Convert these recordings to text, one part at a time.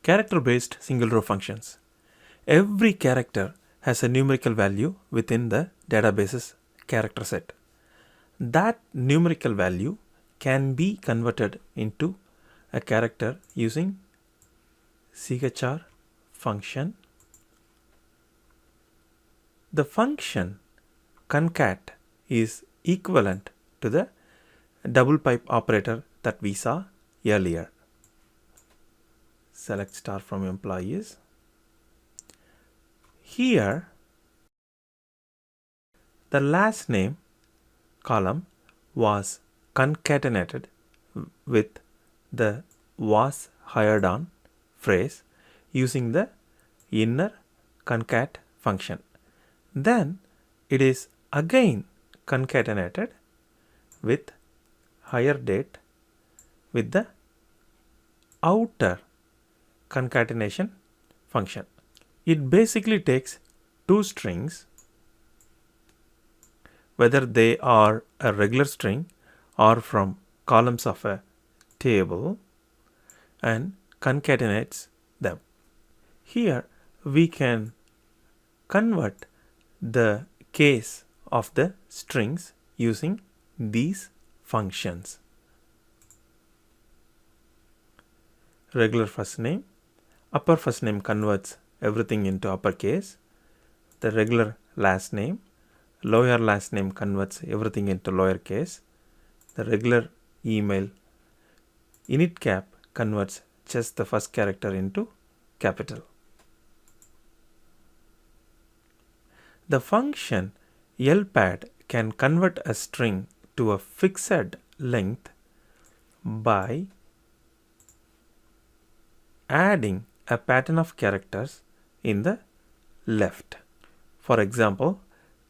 Character-based single row functions. Every character has a numerical value within the database's character set. That numerical value can be converted into a character using chr function. The function concat is equivalent to the double pipe operator that we saw earlier. Select star from employees. Here, the last name column was concatenated with the was hired on phrase using the inner concat function. Then it is again concatenated with hire date with the outer concatenation function. It basically takes two strings, whether they are a regular string or from columns of a table, and concatenates them. Here we can convert the case of the strings using these functions. Regular first name, upper first name converts everything into uppercase. The regular last name, lower last name converts everything into lowercase. The regular email init cap converts just the first character into capital. The function lpad can convert a string to a fixed length by adding a pattern of characters in the left. For example,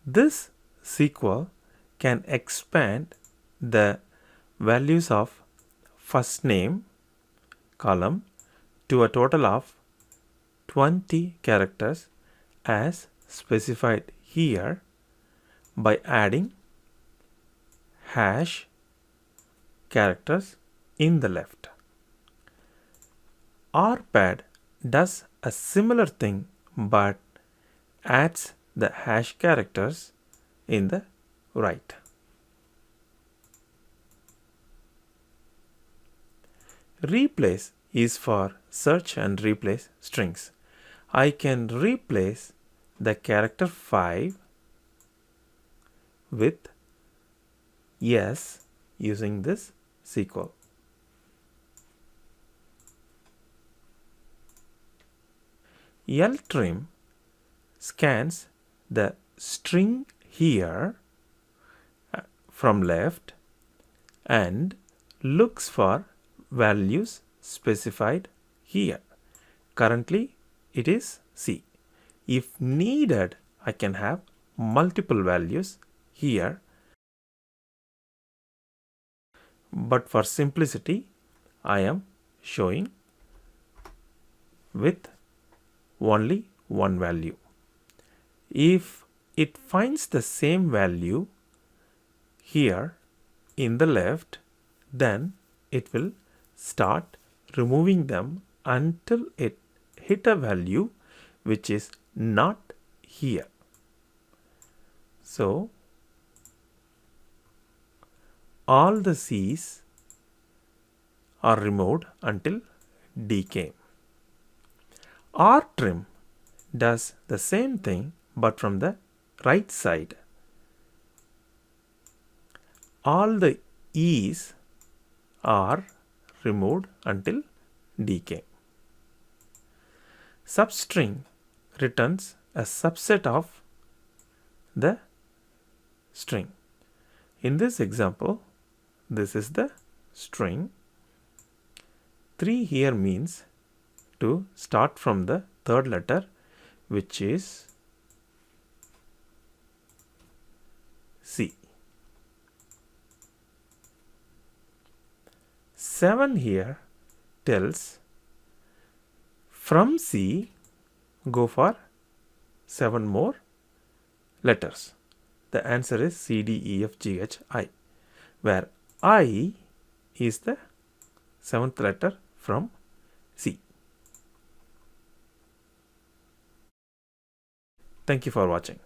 this SQL can expand the values of first name column to a total of 20 characters as specified here by adding hash characters in the left. rpad does a similar thing but adds the hash characters in the right. Replace is for search and replace strings. I can replace the character 5 with yes using this SQL. ltrim scans the string here from left and looks for values specified here. Currently it is C. If needed, I can have multiple values here, but for simplicity I am showing with only one value. If it finds the same value here in the left, then it will start removing them until it hit a value which is not here. So all the C's are removed until D came. rtrim does the same thing but from the right side. All the E's are removed until D came. Substring returns a subset of the string. In this example, this is the string. 3 here means to start from the third letter, which is C. 7 here tells from C go for 7 more letters. The answer is C, D, E, F, G, H, I, where I is the 7th letter from C. Thank you for watching.